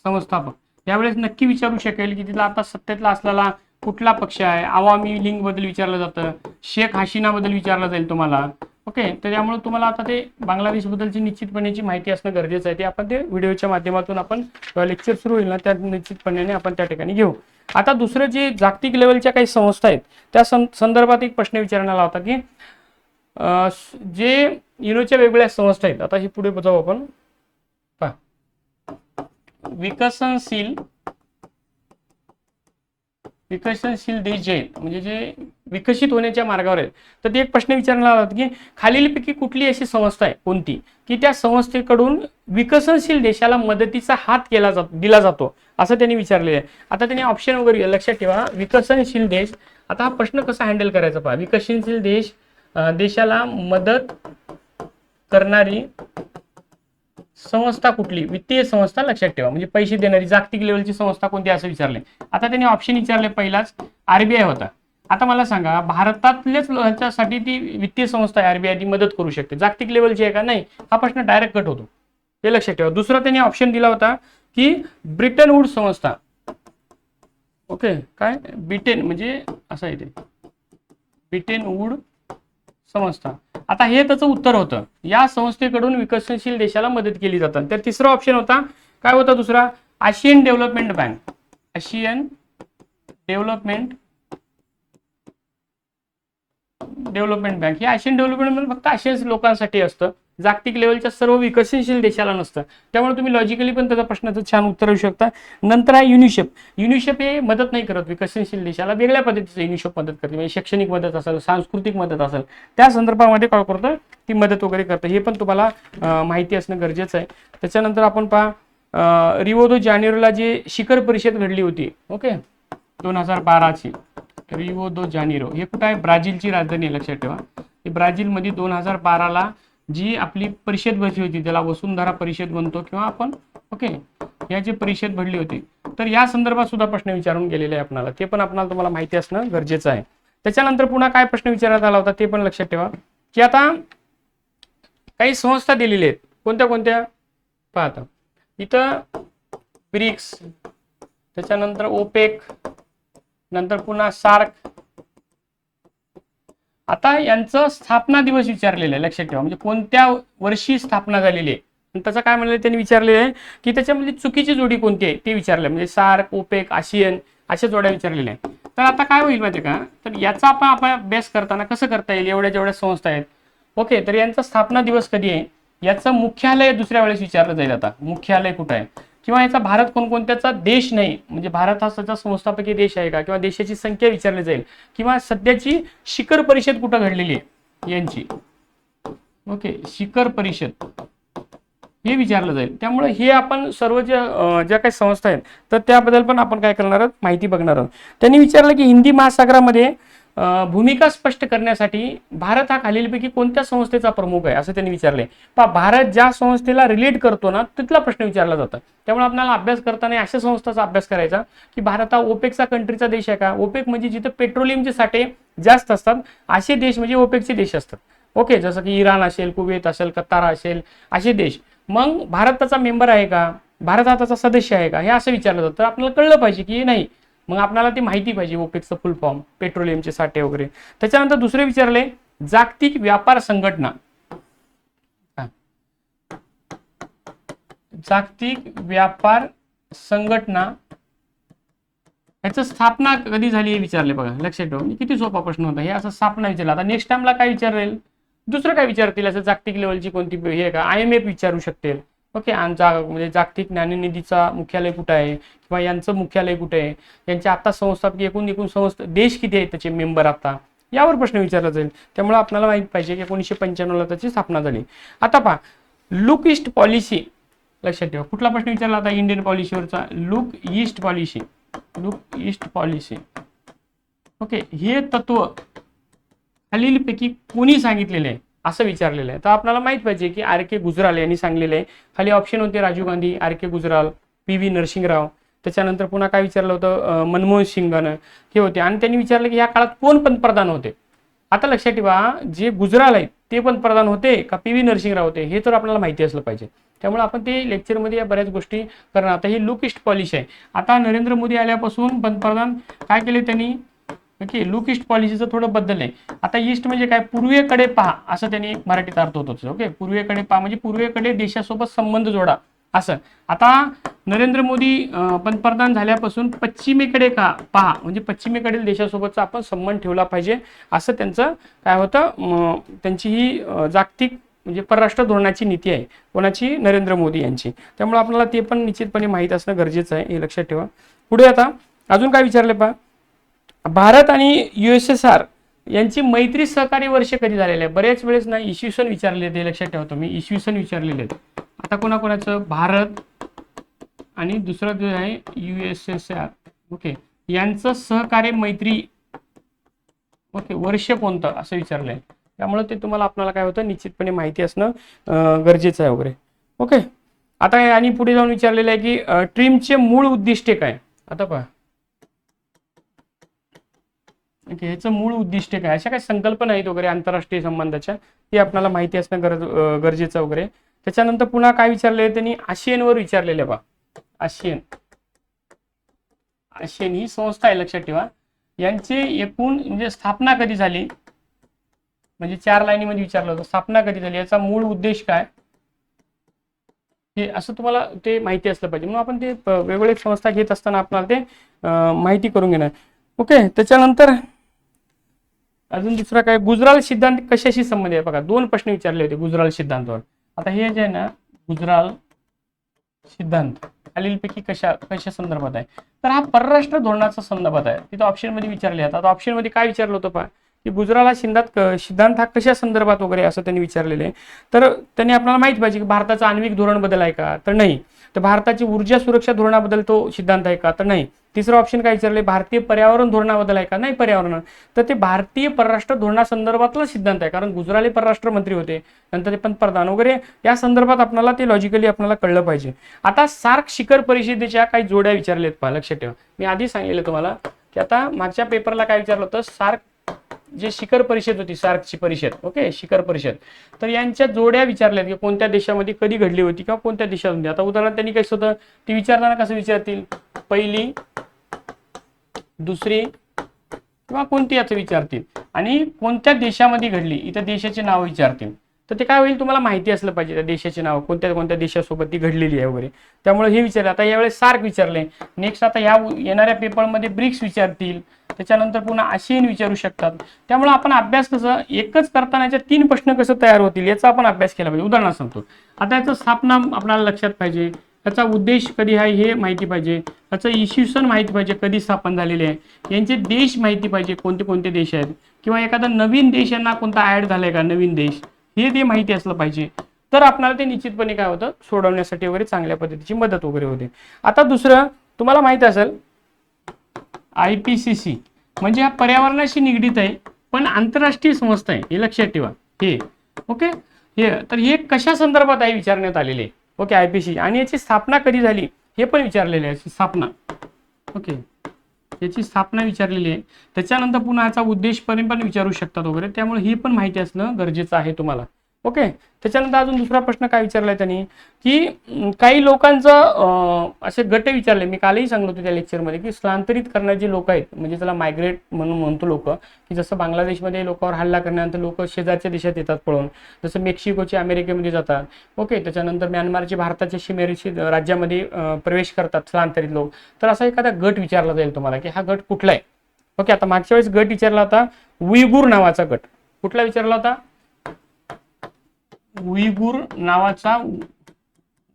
संस्थापक. यावेळेस नक्की विचारू शकेल की तिथला आता सत्तेतला असलेला कुठला पक्ष आहे. आवामी लीग बद्दल विचारलं जातं, शेख हसीना बद्दल विचारलं जाईल तुम्हाला. ओके, तर त्यामुळे तुम्हाला आता ते बांगलादेश बद्दलची निश्चितपणेची माहिती असणं गरजेचं आहे. ते आपण ते व्हिडिओच्या माध्यमातून आपण लेक्चर सुरू होईल ना त्या निश्चितपणे आपण त्या ठिकाणी घेऊ. आता दुसरं जे जागतिक लेवलच्या काही संस्था आहेत त्या संदर्भात एक प्रश्न विचारण्यात आला होता की जे युनोच्या वेगवेगळ्या संस्था आहेत. आता हे पुढे जाऊ आपण, पहा, विकसनशील देश जे आहेत, म्हणजे जे विकसित होण्याच्या मार्गावर आहेत, तर ते एक प्रश्न विचारला होता की खालीलपैकी कुठली अशी संस्था आहे कोणती की त्या संस्थेकडून विकसनशील देशाला मदतीचा हात दिला जातो असं त्यांनी विचारलेलं आहे. आता त्यांनी ऑप्शन वगैरे लक्षात ठेवा, विकसनशील देश. आता हा प्रश्न कसा हँडल करायचा पहा, विकसनशील देश, देशाला मदत करणारी संस्था कुठली, वित्तीय संस्था लक्षात ठेवा, म्हणजे पैसे देणारी जागतिक लेवलची संस्था कोणती असं विचारले. आता त्यांनी ऑप्शन विचारले, पहिलाच आरबीआय होता. आता मला सांगा भारतातल्याच ह्याच्यासाठी ती वित्तीय संस्था आहे आरबीआय, ती मदत करू शकते, जागतिक लेवलची आहे का नाही, हा प्रश्न डायरेक्ट कट होतो, हे लक्षात ठेवा. दुसरा त्यांनी ऑप्शन दिला होता की ब्रिटन वूड संस्था. ओके, काय ब्रिटन म्हणजे असं आहे ते, ब्रिटन वूड संस्था. आता हे त्याचं उत्तर होतं, या संस्थेकडून विकसनशील देशाला मदत केली जातात. तर तिसरा ऑप्शन होता, काय होता दुसरा, Asian Development Bank. Asian Development Bank. हे आशियन डेव्हलपमेंट बँक फक्त आशियन लोकांसाठी असतं, जागतिक लेवलच्या सर्व विकसनशील देशाला नसतं. त्यामुळे तुम्ही लॉजिकली पण त्याच्या प्रश्नाचं छान उत्तर देऊ शकता. नंतर आहे युनिसेफ. युनिसेफ हे मदत नाही करत विकसनशील देशाला, वेगळ्या पद्धतीचं युनिसेफ मदत करते, म्हणजे शैक्षणिक मदत असेल, सांस्कृतिक मदत असेल, त्या संदर्भामध्ये काय करतं, ती मदत वगैरे करतं. हे पण तुम्हाला माहिती असणं गरजेचं आहे. त्याच्यानंतर आपण पहा, रिओ दो जानेरोला जे शिखर परिषद घडली होती, ओके, 2012ची रिओ दो जानेरो, हे कुठं आहे, ब्राझीलची राजधानी आहे, लक्षात ठेवा. ब्राझीलमध्ये 2012ला जी आपली परिषद भरली होती त्याला वसुंधरा परिषद म्हणतो किंवा आपण, ओके, या जी परिषद भरली होती, तर या संदर्भात सुद्धा प्रश्न विचारून गेलेले आहे आपल्याला, ते पण आपल्याला तुम्हाला माहिती असणं गरजेचं आहे. त्याच्यानंतर पुन्हा काय प्रश्न विचारण्यात आला होता ते पण लक्षात ठेवा की आता काही संस्था दिलेल्या आहेत, कोणत्या कोणत्या पाहता इथं, ब्रिक्स, त्याच्यानंतर ओपेक, नंतर पुन्हा सार्क. आता यांचं स्थापना दिवस विचारलेलं आहे, लक्षात ठेवा. म्हणजे कोणत्या वर्षी स्थापना झालेली आहे. आणि त्याचं काय म्हणलं त्यांनी विचारलेलं आहे की त्याच्यामध्ये चुकीची जोडी कोणती आहे ते विचारलं. म्हणजे सार्क, ओपेक, आशियन अशा जोड्या विचारलेल्या आहेत. तर आता काय होईल माहिती का, तर याचा आपण अभ्यास करताना कसं करता येईल, एवढ्या जेवढ्या संस्था आहेत. ओके, तर यांचा स्थापना दिवस कधी आहे, याचं मुख्यालय दुसऱ्या वेळेस विचारलं जाईल. आता मुख्यालय कुठं आहे, किंवा याचा भारत कोणकोणत्याचा देश नाही, म्हणजे भारत हा सध्या संस्थापकीय देश आहे का, किंवा देशाची संख्या विचारली जाईल, किंवा सध्याची शिखर परिषद कुठं घडलेली आहे यांची. ओके, शिखर परिषद हे विचारलं जाईल. त्यामुळे हे आपण सर्व ज्या काही संस्था आहेत तर त्याबद्दल पण आपण काय करणार आहोत, माहिती बघणार आहोत. त्यांनी विचारलं की हिंदी महासागरामध्ये भूमिका स्पष्ट करण्यासाठी भारत हा खालीलपैकी कोणत्या संस्थेचा प्रमुख आहे असं त्यांनी विचारले. भारत ज्या संस्थेला रिलेट करतो ना तिथला प्रश्न विचारला जातो. त्यामुळे आपल्याला अभ्यास करताना अशा संस्थांचा अभ्यास करायचा की भारत हा ओपेकचा कंट्रीचा देश आहे का. ओपेक म्हणजे जिथे पेट्रोलियमचे साठे जास्त असतात असे देश म्हणजे ओपेकचे देश असतात. ओके, जसं की इराण असेल, कुवेत असेल, कतार असेल असे देश. मग भारत त्याचा मेंबर आहे का, भारत हा त्याचा सदस्य आहे का, हे असं विचारलं जातं. तर आपल्याला कळलं पाहिजे की नाही, मग आपल्याला ती माहिती पाहिजे ओपेकचं फुल फॉर्म, पेट्रोलियमचे साठे वगैरे. त्याच्यानंतर दुसरे विचारले जागतिक व्यापार संघटना. जागतिक व्यापार संघटना याचं स्थापना कधी झाली हे विचारले. बघा लक्षात ठेवा, किती सोपा प्रश्न होता हे. असं स्थापना विचारला. आता नेक्स्ट टाइमला काय विचारेल, दुसरं काय विचारतील, असं जागतिक लेवलची कोणती हे का, IMF विचारू शकतील. ओके, म्हणजे जागतिक नाणेनिधीचा मुख्यालय कुठं आहे, किंवा यांचं मुख्यालय कुठे आहे, यांच्या आता संस्थापकीय एकूण संस्था देश किती आहेत त्याचे मेंबर आता, यावर प्रश्न विचारला जाईल. त्यामुळे आपल्याला माहित पाहिजे की 1995 त्याची स्थापना झाली. आता पहा, लुक ईस्ट पॉलिसी. लक्षात ठेवा, कुठला प्रश्न विचारला आता इंडियन पॉलिसीवरचा, look east policy. Look east policy. Okay, हे तत्व खालीलपैकी कोणी सांगितलेले आहे असं विचारलेलं आहे. तर आपल्याला माहित पाहिजे की RK गुजराल यांनी सांगलेलं आहे. खाली ऑप्शन होते राजीव गांधी, RK गुजराल, PV नरसिंहराव. त्याच्यानंतर पुन्हा काय विचारलं होतं, मनमोहन सिंगानं हे होते. आणि त्यांनी विचारलं की या काळात कोण पंतप्रधान होते. आता लक्षात ठेवा, जे गुजराल आहेत ते पंतप्रधान होते का PV नरसिंहराव होते हे तर आपल्याला माहिती असलं पाहिजे. त्यामुळे आपण ते लेक्चरमध्ये या बऱ्याच गोष्टी करणार. आता ही लुक ईस्ट पॉलिसी आहे. आता नरेंद्र मोदी आल्यापासून पंतप्रधान काय केले त्यांनी, ओके, लुक ईस्ट पॉलिसीचं थोडं बदल आहे. आता ईस्ट म्हणजे काय, पूर्वेकडे पहा असं त्यांनी मराठीत अर्थ होतो. ओके, पूर्वेकडे पहा म्हणजे पूर्वेकडे देशासोबत संबंध जोडा असं. आता नरेंद्र मोदी पंतप्रधान झाल्यापासून पश्चिमेकडे का पहा म्हणजे पश्चिमेकडील देशासोबतचा आपण संबंध ठेवला पाहिजे असं त्यांचं काय होतं. त्यांची ही जागतिक म्हणजे परराष्ट्र धोरणाची नीती आहे कोणाची, नरेंद्र मोदी यांची. त्यामुळे आपल्याला ते पण निश्चितपणे माहीत असणं गरजेचं आहे, हे लक्षात ठेवा. पुढे आता अजून काय विचारले पहा, भारत आणि USSR यांची मैत्री सहकारी वर्ष कधी झालेले आहे. बऱ्याच वेळेस ना इसवी सन विचारले ते लक्षात ठेवा तुम्ही, इसवी सन विचारलेले आहेत. आता कोणाकोणाचं, भारत आणि दुसरं जो आहे USSR. ओके, यांचं सहकार्य मैत्री ओके वर्ष कोणतं असं विचारलंय. त्यामुळे ते तुम्हाला आपल्याला काय होतं निश्चितपणे माहिती असणं गरजेचं आहे वगैरे. ओके, आता आणि पुढे जाऊन विचारलेलं आहे की ट्रीमचे मूळ उद्दिष्टे काय. आता पहा, ओके, याचं मूळ उद्दिष्ट काय, अशा काही संकल्पना आहेत वगैरे आंतरराष्ट्रीय संबंधाच्या, ते आपल्याला माहिती असणं गरजेचं वगैरे. त्याच्यानंतर पुन्हा काय विचारले त्यांनी, आशियनवर विचारलेले बा. आशियन ही संस्था आहे लक्षात ठेवा. यांचे एकूण म्हणजे स्थापना कधी झाली, म्हणजे 4 लाईनीमध्ये विचारलं होतं स्थापना कधी झाली, याचा मूळ उद्देश काय, हे असं तुम्हाला ते माहिती असलं पाहिजे. म्हणून आपण ते वेगवेगळे संस्था घेत असताना आपल्याला ते माहिती करून घेणार. ओके, त्याच्यानंतर अजून दुसरा काय, गुजराल सिद्धांत कशाशी संबंधित आहे. बघा 2 प्रश्न विचारले होते गुजराल सिद्धांतावर. आता हे जे आहे ना गुजराल सिद्धांत खालीलपैकी कशा संदर्भात आहे, तर हा परराष्ट्र धोरणाचा संदर्भात आहे. तिथं ऑप्शन मध्ये विचारले. आता ऑप्शन मध्ये काय विचारलं होतं पहा, की गुजराल सिद्धांत हा कशा संदर्भात वगैरे असं त्यांनी विचारलेलं आहे. तर त्यांनी आपल्याला माहित पाहिजे की भारताचा आण्विक धोरण बदल आहे का, तर नाही. तर भारताची ऊर्जा सुरक्षा धोरणाबद्दल तो सिद्धांत आहे का, तर नाही. तिसरं ऑप्शन काय विचारले, भारतीय पर्यावरण धोरणाबद्दल आहे का, नाही पर्यावरण. तर ते भारतीय परराष्ट्र धोरणासंदर्भातला सिद्धांत आहे, कारण गुजराल परराष्ट्र मंत्री होते, नंतर ते पंतप्रधान वगैरे या संदर्भात आपल्याला ते लॉजिकली आपल्याला कळलं पाहिजे. आता सार्क शिखर परिषदेच्या काही जोड्या विचारलेत पहा, लक्षात ठेवा. मी आधी सांगितलं तुम्हाला की आता मागच्या पेपरला काय विचारलं होतं, सार्क जे शिखर परिषद होती, सार्कची परिषद, ओके शिखर परिषद, तर यांच्या जोड्या विचारल्यात की कोणत्या देशामध्ये कधी घडली होती किंवा कोणत्या देशात होती. आता उदाहरण त्यांनी काय होतं ते विचारताना कसं विचारतील, पहिली, दुसरी किंवा कोणती याचं विचारतील आणि कोणत्या देशामध्ये घडली, इथं देशाचे नाव विचारतील. तर ते काय होईल, तुम्हाला माहिती असलं पाहिजे त्या देशाचे नाव, कोणत्या कोणत्या देशासोबत ती घडलेली आहे वगैरे. त्यामुळे हे विचारले. आता यावेळेस सार्क विचारले. नेक्स्ट आता ह्या येणाऱ्या पेपरमध्ये ब्रिक्स विचारतील, त्याच्यानंतर पुन्हा आशियन विचारू शकतात. त्यामुळे आपण अभ्यास कसं एकच करतानाच्या 3 प्रश्न कसं तयार होतील याचा आपण अभ्यास केला पाहिजे. उदाहरण सांगतो. आता याचं स्थापना आपल्याला लक्षात पाहिजे, याचा उद्देश कधी आहे हे माहिती पाहिजे, याचं इसवी माहिती पाहिजे कधी स्थापन झालेले आहे, यांचे देश माहिती पाहिजे कोणते कोणते देश आहेत, किंवा एखादा नवीन देश यांना कोणता ऍड झालाय का नवीन देश, हे ते माहिती असलं पाहिजे. तर आपल्याला ते निश्चितपणे काय होतं, सोडवण्यासाठी वगैरे चांगल्या पद्धतीची मदत वगैरे होते. आता दुसरं तुम्हाला माहित असेल IPCC म्हणजे हा पर्यावरणाशी निगडीत आहे पण आंतरराष्ट्रीय संस्था आहे, हे लक्षात ठेवा. हे ओके, हे तर हे कशा संदर्भात आहे विचारण्यात आलेले आहे. ओके, IPCC आणि याची स्थापना कधी झाली हे पण विचारलेले आहे. स्थापना, ओके, याची स्थापना विचारलेली आहे. त्याच्यानंतर पुन्हा याचा उद्देश पण विचारू शकतात वगैरे. त्यामुळे ही पण माहिती असणं गरजेचं आहे तुम्हाला. ओके, त्याच्यानंतर अजून दुसरा प्रश्न काय विचारलाय त्यांनी, की काही लोकांचं असे गट विचारले. मी कालही सांगलो होतो त्या लेक्चरमध्ये की स्थलांतरित करणारे लोक आहेत, म्हणजे त्याला मायग्रेट म्हणून म्हणतो लोक, की जसं बांगलादेशमध्ये लोकांवर हल्ला करण्यानंतर लोक शेजारच्या देशात येतात पळून, जसं मेक्सिकोचे अमेरिकेमध्ये जातात. ओके, त्याच्यानंतर म्यानमारचे भारताच्या सीमेरेषी राज्यामध्ये प्रवेश करतात स्थलांतरित लोक. तर असा एखादा गट विचारला जाईल तुम्हाला की हा गट कुठला आहे. ओके, आता मागच्या वेळेस गट विचारला होता उईगुर नावाचा गट. कुठला विचारला होता, उईगुर नावाचा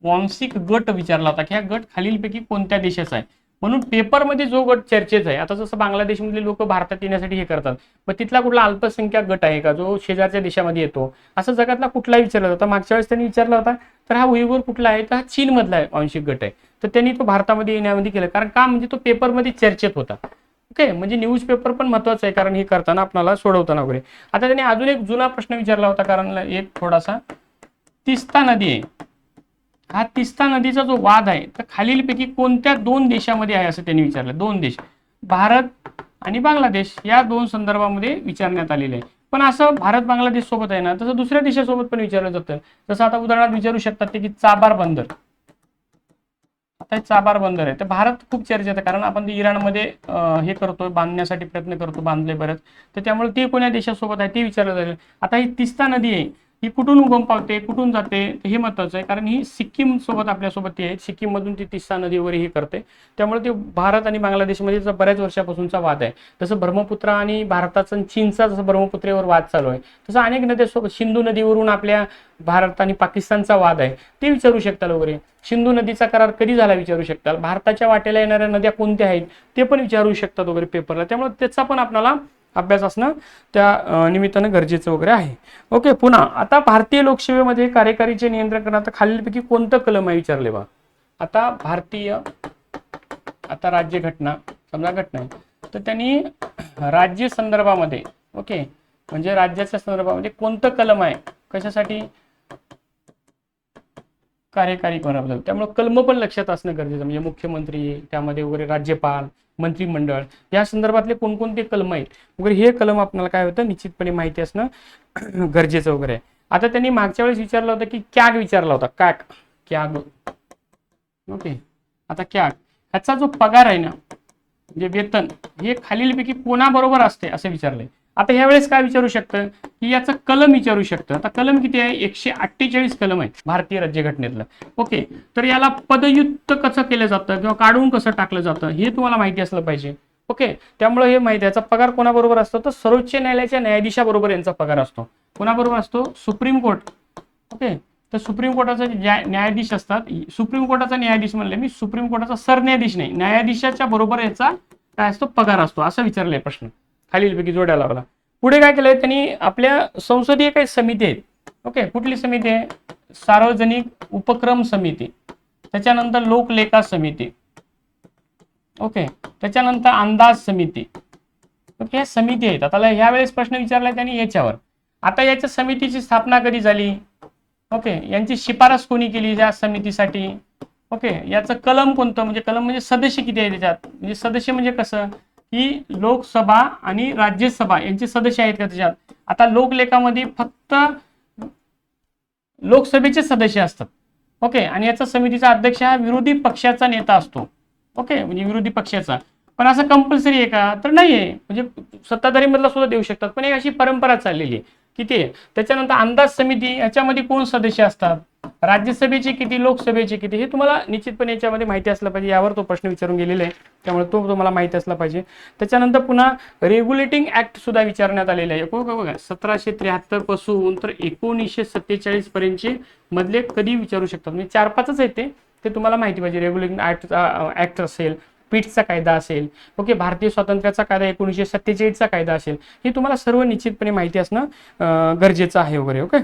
वांशिक गट विचारला होता की हा गट खालीलपैकी कोणत्या देशाचा आहे. म्हणून पेपरमध्ये जो गट चर्चेत आहे, आता जसं बांगलादेशमधले लोक भारतात येण्यासाठी हे करतात, मग तिथला कुठला अल्पसंख्याक गट आहे का जो शेजारच्या देशामध्ये येतो, असं जगातला कुठला विचारला होता. मागच्या वेळेस त्यांनी विचारला होता. तर हा उईगुर कुठला आहे, तर हा चीन मधला आहे वांशिक गट आहे. तर त्यांनी तो भारतामध्ये येण्यामध्ये केलं, कारण का, म्हणजे तो पेपरमध्ये चर्चेत होता. ओके, म्हणजे न्यूज पेपर पण महत्वाचं आहे कारण हे करताना आपल्याला सोडवताना वगैरे. आता त्यांनी अजून एक जुना प्रश्न विचारला होता, कारण एक थोडासा तिस्ता नदी आहे. हा तिस्ता नदीचा जो वाद आहे तर खालीलपैकी कोणत्या 2 देशामध्ये आहे असं त्यांनी विचारलं. 2 देश, भारत आणि बांगलादेश, या 2 संदर्भामध्ये विचारण्यात आलेले आहे. पण असं भारत बांगलादेश सोबत आहे ना, तसं दुसऱ्या देशासोबत पण विचारलं जातं. जसं आता उदाहरणार्थ विचारू शकतात ते की चाबार बंदर. आता चाबार बंदर आहे तर भारत खूप चर्चेत आहे, कारण आपण ते इराणमध्ये हे करतोय, बांधण्यासाठी प्रयत्न करतो, बांधले बरंच. तर त्यामुळे ते कोणत्या देशासोबत आहे ते विचारलं जाईल. आता ही तिस्ता नदी आहे, ही कुठून उगम पावते, कुठून जाते, हे महत्वाचं आहे, कारण ही सिक्कीम सोबत आपल्यासोबत ती आहे. सिक्कीम मधून ती तिस्ता नदी वगैरे हे करते. त्यामुळे ते भारत आणि बांगलादेशमध्ये बऱ्याच वर्षापासूनचा वाद आहे. तसं ब्रह्मपुत्रा आणि भारताचा आणि चीनचा जसं ब्रह्मपुत्रेवर वाद चालू आहे, तसं अनेक नद्यांसोबत सिंधू नदीवरून आपल्या भारत आणि पाकिस्तानचा वाद आहे, ते विचारू शकताल वगैरे. सिंधू नदीचा करार कधी झाला विचारू शकताल. भारताच्या वाटेला येणाऱ्या नद्या कोणत्या आहेत ते पण विचारू शकतात वगैरे पेपरला. त्यामुळे त्याचा पण आपल्याला अभ्यास असणं त्या निमित्तानं गरजेचं वगैरे आहे. ओके, पुन्हा आता भारतीय लोकसेवेमध्ये कार्यकारीचे नियंत्रण करण्यात खालीलपैकी कोणतं कलम आहे विचारले बा. आता भारतीय, आता राज्यघटना समजा घटना आहे, तर त्यांनी राज्य संदर्भामध्ये, ओके, म्हणजे राज्याच्या संदर्भामध्ये कोणतं कलम आहे, कशासाठी, कार्यकारी कराबद्दल. त्यामुळे कलम पण लक्षात असणं गरजेचं, म्हणजे मुख्यमंत्री, त्यामध्ये वगैरे राज्यपाल, मंत्रिमंडळ, या संदर्भातले कोणकोणते कलम आहेत वगैरे, हे कलम आपल्याला काय होतं निश्चितपणे माहिती असणं गरजेचं वगैरे आहे. आता त्यांनी मागच्या वेळेस विचारलं होतं की कॅग विचारला होता, कॅग. ओके, आता कॅग ह्याचा जो पगार आहे ना, म्हणजे वेतन, हे खालीलपैकी कोणाबरोबर असते असं विचारलंय. आता ह्या वेळेस काय विचारू शकतं की याचं कलम विचारू शकतं. आता कलम किती आहे, 148 कलम आहे भारतीय राज्यघटनेतलं. ओके, तर याला पदयुक्त कसं केलं जातं किंवा काढून कसं टाकलं जातं हे तुम्हाला माहिती असलं पाहिजे. ओके, त्यामुळे हे माहिती, याचा पगार कोणाबरोबर असतो तर सर्वोच्च न्यायालयाच्या न्यायाधीशाबरोबर यांचा पगार असतो. कोणाबरोबर असतो, सुप्रीम कोर्ट. ओके, तर सुप्रीम कोर्टाचा न्यायाधीश असतात. सुप्रीम कोर्टाचा न्यायाधीश म्हणले मी, सुप्रीम कोर्टाचा सरन्यायाधीश नाही, न्यायाधीशाच्या बरोबर याचा काय असतो, पगार असतो, असं विचारलंय प्रश्न. खालीलपैकी जोड्या लावला. पुढे काय केलंय त्यांनी, आपल्या संसदीय काही समिती आहेत. ओके, कुठली समिती आहे, सार्वजनिक उपक्रम समिती, त्याच्यानंतर लोकलेखा समिती, ओके, त्याच्यानंतर अंदाज समिती. ओके, ह्या समिती आहेत. आता ह्या वेळेस प्रश्न विचारलाय त्यांनी याच्यावर. आता याच्या समितीची स्थापना कधी झाली, ओके, यांची शिफारस कोणी केली या समितीसाठी, ओके, याचं कलम कोणतं, म्हणजे कलम म्हणजे सदस्य किती आहे त्याच्यात, म्हणजे सदस्य म्हणजे कसं की लोकसभा आणि राज्यसभा यांचे सदस्य आहेत का त्याच्यात. आता लोकलेखामध्ये फक्त लोकसभेचे सदस्य असतात. ओके, आणि याचा समितीचा अध्यक्ष हा विरोधी पक्षाचा नेता असतो. ओके, म्हणजे विरोधी पक्षाचा. पण असं कंपल्सरी आहे का, तर नाही आहे. म्हणजे सत्ताधारी मधला सुद्धा देऊ शकतात, पण एक अशी परंपरा चाललेली आहे. किती आहे. त्याच्यानंतर अंदाज समिती, याच्यामध्ये कोण सदस्य असतात, राज्यसभेचे किती, लोकसभेचे किती, हे तुम्हाला निश्चितपणे याच्यामध्ये माहिती असलं पाहिजे. यावर तो प्रश्न विचारून गेलेला आहे, त्यामुळे तो तुम्हाला माहिती असला पाहिजे. त्याच्यानंतर पुन्हा रेग्युलेटिंग ऍक्ट सुद्धा विचारण्यात आलेले आहे. बघा 1773 पासून तर 1947 पर्यंतचे मधले कधी विचारू शकतात, म्हणजे 4-5च आहेत ते तुम्हाला माहिती पाहिजे. रेग्युलेटिंग ऍक्ट असेल, पिटचा कायदा असेल, ओके, भारतीय स्वातंत्र्याचा कायदा 1947चा कायदा असेल, हे तुम्हाला सर्व निश्चितपणे माहिती असणं गरजेचं आहे वगैरे. ओके.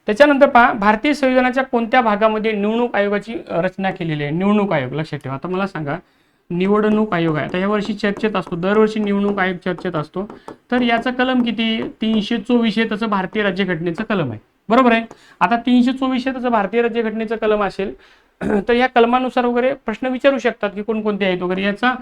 त्याच्यानंतर पहा, भारतीय संविधानाच्या कोणत्या भागामध्ये निवडणूक आयोगाची रचना केलेली आहे. निवडणूक आयोग लक्षात ठेवा. आता मला सांगा, निवडणूक आयोग आहे, आता या वर्षी चर्चेत असतो, दरवर्षी निवडणूक आयोग चर्चेत असतो. तर याचा कलम किती, 324 हे त्याचं भारतीय राज्यघटनेचं कलम आहे, बरोबर आहे. आता 324 हे त्याचं भारतीय राज्यघटनेचं कलम असेल, तर या कलमानुसार वगैरे प्रश्न विचारू शकतात की कोणकोणते आहेत वगैरे. याचा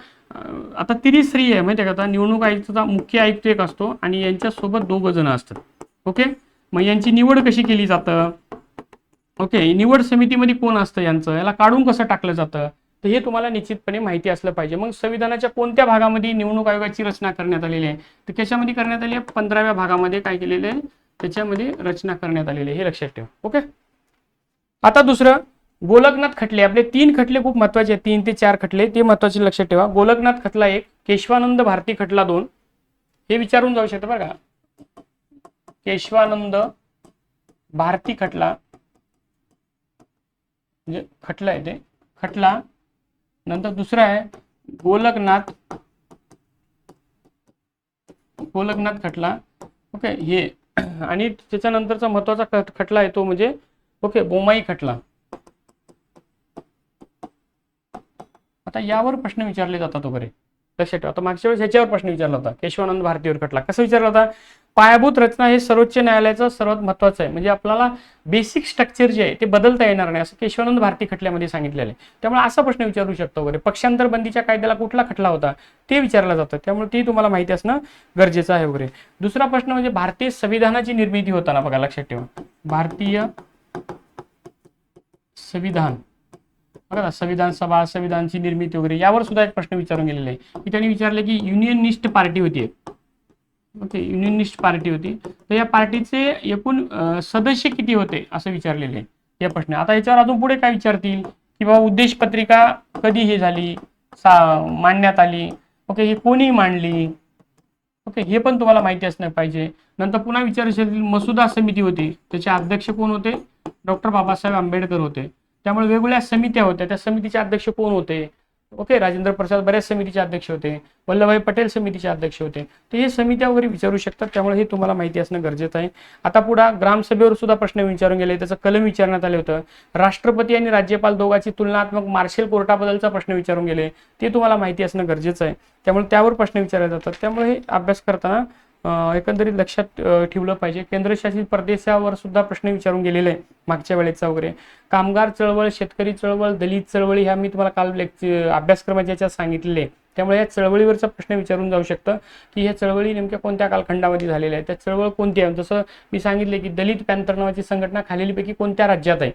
आता त्रिस्तरीय आहे, माहिती आहे का. आता निवडणूक आयुक्ताचा मुख्य आयुक्त एक असतो आणि यांच्यासोबत 2 जण असतात. ओके. मग यांची निवड कशी केली जातं, ओके, निवड समितीमध्ये कोण असतं यांचं, याला काढून कसं टाकलं जातं, तर हे तुम्हाला निश्चितपणे माहिती असलं पाहिजे. मग संविधानाच्या कोणत्या भागामध्ये निवडणूक आयोगाची रचना करण्यात आलेली आहे, तर कशामध्ये करण्यात आली आहे, 15व्या भागामध्ये काय केलेलं आहे, त्याच्यामध्ये रचना करण्यात आलेली आहे, हे लक्षात ठेवा. ओके. आता दुसरं, गोलकनाथ खटले. आपले 3 खटले खूप महत्वाचे आहेत, 3 ते 4 खटले, ते महत्वाचे लक्षात ठेवा. गोलकनाथ खटला 1, केशवानंद भारती खटला 2, हे विचारून जाऊ शकतं बरं का. केशवानंद भारती खटला म्हणजे खटला आहे ते, खटला. नंतर दुसरा आहे गोलकनाथ खटला, ओके, हे. आणि त्याच्यानंतरचा महत्वाचा खटला आहे तो म्हणजे, ओके, बोमाई खटला. आता यावर प्रश्न विचारले जातात वगैरे, लक्षात ठेवा. आता मागच्या वेळेस ह्याच्यावर प्रश्न विचारला होता, केशवानंद भारतीवर खटला. कसं विचारला होता, पायाभूत रचना हे सर्वोच्च न्यायालयाचं सर्वात महत्वाचं आहे, म्हणजे आपल्याला बेसिक स्ट्रक्चर जे आहे ते बदलता येणार नाही, असं केशवानंद भारती खटल्यामध्ये सांगितलेलं आहे. त्यामुळे असा प्रश्न विचारू शकतो वगैरे. पक्षांतर बंदीच्या कायद्याला कुठला खटला होता ते विचारला जातं, त्यामुळे ते तुम्हाला माहिती असणं गरजेचं आहे वगैरे. दुसरा प्रश्न म्हणजे भारतीय संविधानाची निर्मिती होताना, बघा लक्षात ठेवा, भारतीय संविधान, बघा संविधान सभा, संविधानाची निर्मिती वगैरे, यावर सुद्धा एक प्रश्न विचारून गेलेला आहे की त्यांनी विचारले की युनियनिस्ट पार्टी होती, ओके, युनियनिस्ट पार्टी होती, तर या पार्टीचे एकूण सदस्य किती होते असं विचारलेले या प्रश्न. आता याच्यावर अजून पुढे काय विचारतील की बाबा उद्देश पत्रिका कधी हे झाली, मांडण्यात आली, ओके, हे कोणी मांडली, ओके, हे पण तुम्हाला माहिती असणं पाहिजे. नंतर पुन्हा विचारू मसुदा समिती होती, त्याचे अध्यक्ष कोण होते, डॉक्टर बाबासाहेब आंबेडकर होते. त्यामुळे वेगवेगळ्या समित्या होत्या, त्या समितीचे अध्यक्ष कोण होते, ओके, राजेंद्र प्रसाद बऱ्याच समितीचे अध्यक्ष होते, वल्लभभाई पटेल समितीचे अध्यक्ष होते. तर हे समित्या वगैरे विचारू शकतात, त्यामुळे हे तुम्हाला माहिती असणं गरजेचं आहे. आता पुढे ग्रामसभेवर सुद्धा प्रश्न विचारून गेले, त्याचं कलम विचारण्यात आले होतं. राष्ट्रपती आणि राज्यपाल दोघांची तुलनात्मक मार्शल कोर्टाबद्दलचा प्रश्न विचारून गेले, ते तुम्हाला माहिती असणं गरजेचं आहे. त्यामुळे त्यावर प्रश्न विचारले जातात, त्यामुळे हे अभ्यास करताना एकंदरीत लक्षात ठेवलं पाहिजे. केंद्रशासित प्रदेशावर सुद्धा प्रश्न विचारून गेलेले आहे मागच्या वेळेचा वगैरे. कामगार चळवळ, शेतकरी चळवळ, दलित चळवळी, ह्या मी तुम्हाला काल अभ्यासक्रमाच्या याच्यात सांगितलेले. त्यामुळे या चळवळीवरचा प्रश्न विचारून जाऊ शकतं की ह्या चळवळी नेमक्या कोणत्या कालखंडामध्ये झालेल्या आहेत, त्या चळवळ कोणती आहे. जसं मी सांगितले की दलित पॅंथर नावाची संघटना खालीलपैकी कोणत्या राज्यात आहे,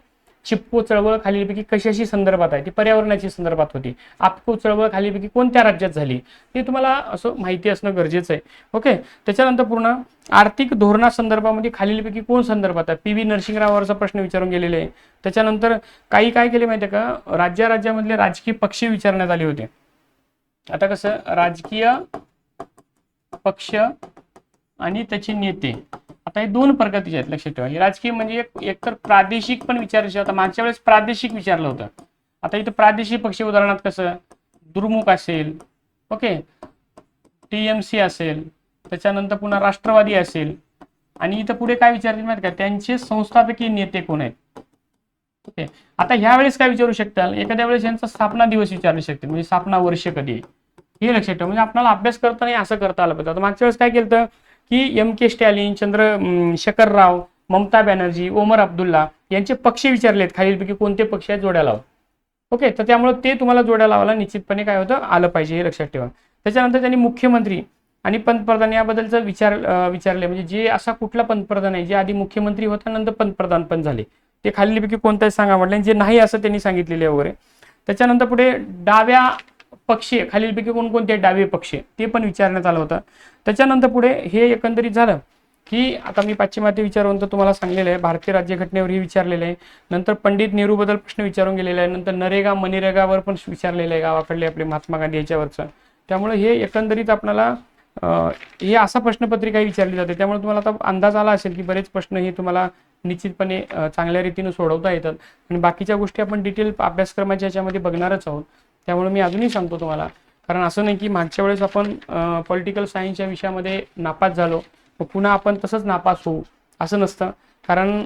चिपको चळवळ खालीलपैकी कशाशी संदर्भात आहे, ती पर्यावरणाची संदर्भात होती. आपको चळवळ खालीलपैकी कोणत्या राज्यात झाली, हे तुम्हाला असं माहिती असणं गरजेचं आहे. ओके. त्याच्यानंतर पूर्ण आर्थिक धोरणासंदर्भामध्ये खालीलपैकी कोण संदर्भात आहे, पी व्ही नरसिंहरावांचा प्रश्न विचारून गेलेले आहे. त्याच्यानंतर काही काय केले माहिती आहे का, राज्यामधले राजकीय पक्ष विचारण्यात आले होते. आता कसं, राजकीय पक्ष आणि त्याचे नेते, आता हे 2 प्रकारचे आहेत, लक्षात ठेवा. राजकीय म्हणजे एकतर प्रादेशिक पण विचारायचे होता, मागच्या वेळेस प्रादेशिक विचारलं होतं. आता इथं प्रादेशिक पक्ष उदाहरणार्थ कसं, द्रुमुक असेल, ओके, TMC असेल, त्याच्यानंतर पुन्हा राष्ट्रवादी असेल, आणि इथं पुढे काय विचारतील माहिती का, त्यांचे संस्थापकीय नेते कोण आहेत. ओके. आता ह्या वेळेस काय विचारू शकतात, एखाद्या वेळेस यांचा स्थापना दिवस विचारू शकते, म्हणजे स्थापना वर्ष कधी आहे हे लक्षात ठेवा. म्हणजे आपल्याला अभ्यास करताना असं करता आलं पाहिजे. आता मागच्या वेळेस काय केलं की MK स्टॅलिन, चंद्रशेखर राव, ममता बॅनर्जी, ओमर अब्दुल्ला यांचे पक्ष विचारलेत, खालीलपैकी कोणते पक्ष आहेत जोड्या लावा. ओके. तर त्यामुळे ते तुम्हाला जोड्या लावायला निश्चितपणे काय होतं आलं पाहिजे, हे लक्षात ठेवा. त्याच्यानंतर त्यांनी मुख्यमंत्री आणि पंतप्रधान याबद्दलचा विचारले, म्हणजे जे असा कुठला पंतप्रधान आहे जे आधी मुख्यमंत्री होता नंतर पंतप्रधान पण झाले, ते खालीलपैकी कोणताही सांगा म्हटलं, जे नाही असं त्यांनी सांगितलेले वगैरे. त्याच्यानंतर पुढे डाव्या पक्षीय खालीलपैकी कोणकोणते डावे पक्षीय ते पण विचारण्यात आलं होतं. त्याच्यानंतर पुढे हे एकंदरीत झालं की आता मी पाश्चिमात्य विचारवंत तुम्हाला सांगलेलं आहे, भारतीय राज्यघटनेवरही विचारलेलं आहे, नंतर पंडित नेहरू बद्दल प्रश्न विचारून गेलेला आहे, नंतर नरेगा मनरेगावर पण विचारलेलं आहे, गावाकडले आपले महात्मा गांधी याच्यावरचं. त्यामुळे हे एकंदरीत आपल्याला हे असा प्रश्नपत्रिका विचारली जाते. त्यामुळे तुम्हाला आता अंदाज आला असेल की बरेच प्रश्न हे तुम्हाला निश्चितपणे चांगल्या रीतीने सोडवता येतात आणि बाकीच्या गोष्टी आपण डिटेल अभ्यासक्रमाच्या याच्यामध्ये बघणारच आहोत. त्यामुळे मी अजूनही सांगतो तुम्हाला, कारण असं नाही की मागच्या वेळेस आपण पॉलिटिकल सायन्स या विषयामध्ये नापास झालो पुन्हा आपण तसंच नापास होऊ असं नसतं. कारण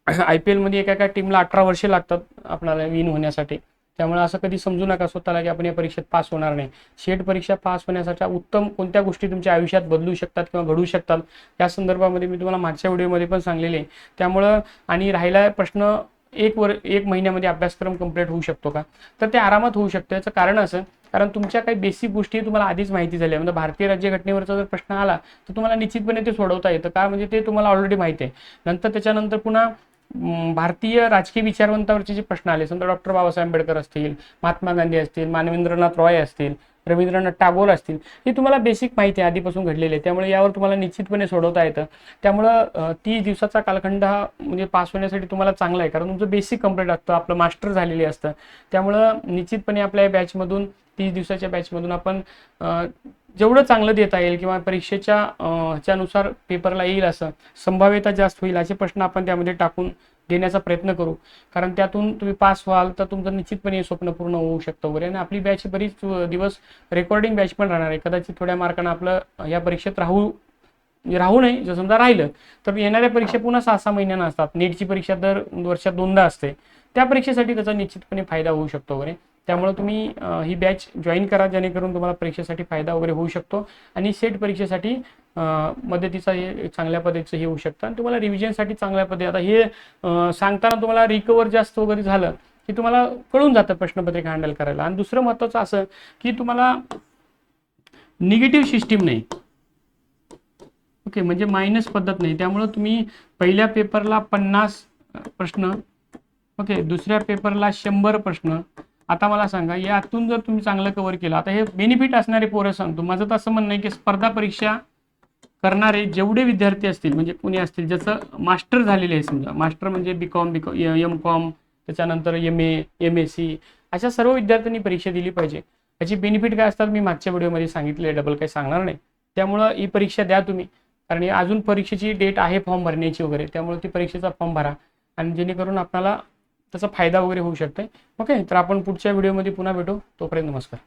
IPL मध्ये एका टीमला 18 वर्षे लागतात आपल्याला विन होण्यासाठी. त्यामुळे असं कधी समजू नका स्वतःला की आपण या परीक्षेत पास होणार नाही. शेट परीक्षा पास होण्यासाठी उत्तम कोणत्या गोष्टी तुमच्या आयुष्यात बदलू शकतात किंवा घडू शकतात या संदर्भामध्ये मी तुम्हाला मागच्या व्हिडिओमध्ये पण सांगलेले आहे. त्यामुळं आणि राहिला प्रश्न एक महिन्यामध्ये अभ्यासक्रम कंप्लीट होऊ शकतो का, तर ते आरामात होऊ शकतं. याचं कारण असं, कारण तुमच्या काही बेसिक गोष्टी तुम्हाला आधीच माहिती झाल्या. म्हणजे भारतीय राज्यघटनेवरचा जर प्रश्न आला तर तुम्हाला निश्चितपणे ते सोडवता येतं का, म्हणजे ते तुम्हाला ऑलरेडी माहिती आहे. नंतर त्याच्यानंतर पुन्हा भारतीय राजकीय विचारवंतावरचे जे प्रश्न आले, समजा डॉक्टर बाबासाहेब आंबेडकर असतील, महात्मा गांधी असतील, मानवेंद्रनाथ रॉय असतील, रवींद्रनाथ टागोर असतील, हे तुम्हाला बेसिक माहिती आहे, आधीपासून घडलेले आहे. त्यामुळे यावर तुम्हाला निश्चितपणे सोडवता येतं. त्यामुळं 30 दिवसाचा कालखंड हा म्हणजे पास होण्यासाठी तुम्हाला चांगला आहे, कारण तुमचं बेसिक कंप्लीट असतं, आपलं मास्टर झालेले असतं. त्यामुळं निश्चितपणे आपल्या बॅचमधून 30 दिवसाच्या बॅचमधून आपण जेवढं चांगलं देता येईल किंवा परीक्षेच्या ह्याच्यानुसार पेपरला येईल असं संभाव्यता जास्त होईल असे प्रश्न आपण त्यामध्ये टाकून देण्याचा प्रयत्न करू. कारण त्यातून तुम्ही पास व्हाल तर तुमचं निश्चितपणे हे स्वप्न पूर्ण होऊ शकतं वगैरे. आणि आपली बॅच बरीच दिवस रेकॉर्डिंग बॅच पण राहणार आहे. कदाचित थोड्या मार्कानं आपलं या परीक्षेत राहू नये. जर समजा राहिलं तर येणाऱ्या परीक्षा पुन्हा 6-6 महिन्यांना असतात. नीटची परीक्षा दर वर्षात 2दा असते. त्या परीक्षेसाठी त्याचा निश्चितपणे फायदा होऊ शकतो वगैरे. त्यामुळे तुम्ही ही बॅच जॉईन करा, जेणेकरून तुम्हाला परीक्षेसाठी फायदा वगैरे होऊ शकतो आणि सेट परीक्षेसाठी मदतीचा हे चांगल्या पद्धतीचं हे होऊ शकतं. आणि तुम्हाला रिव्हिजनसाठी चांगल्या पद्धती, आता हे सांगताना तुम्हाला रिकवर जास्त वगैरे झालं की तुम्हाला कळून जातं प्रश्नपत्रिका हँडल करायला. आणि दुसरं महत्त्वाचं असं की तुम्हाला निगेटिव्ह सिस्टीम नाही, ओके, म्हणजे मायनस पद्धत नाही. त्यामुळं तुम्ही पहिल्या पेपरला 50 प्रश्न, ओके, दुसऱ्या पेपरला 100 प्रश्न. आता मला सांगा, यातून जर तुम्ही चांगलं कव्हर केलं, आता हे बेनिफिट असणारे पोरं सांगतो. माझं तर असं म्हणणं आहे की स्पर्धा परीक्षा करणारे जेवढे विद्यार्थी असतील, म्हणजे कोणी असतील ज्याचं मास्टर झालेले आहे, समजा मास्टर म्हणजे BCom, MCom, त्याच्यानंतर MA, MSc, अशा सर्व विद्यार्थ्यांनी परीक्षा दिली पाहिजे. याची बेनिफिट काय असतात मी मागच्या व्हिडिओमध्ये सांगितले, डबल काही सांगणार नाही. त्यामुळं ही परीक्षा द्या तुम्ही, कारण अजून परीक्षेची डेट आहे फॉर्म भरण्याची वगैरे. त्यामुळे ती परीक्षेचा फॉर्म भरा आणि जेणेकरून आपल्याला त्याचा फायदा वगैरे होऊ शकते. ओके, तर आपण पुढच्या व्हिडिओमध्ये पुन्हा भेटू. तोपर्यंत नमस्कार.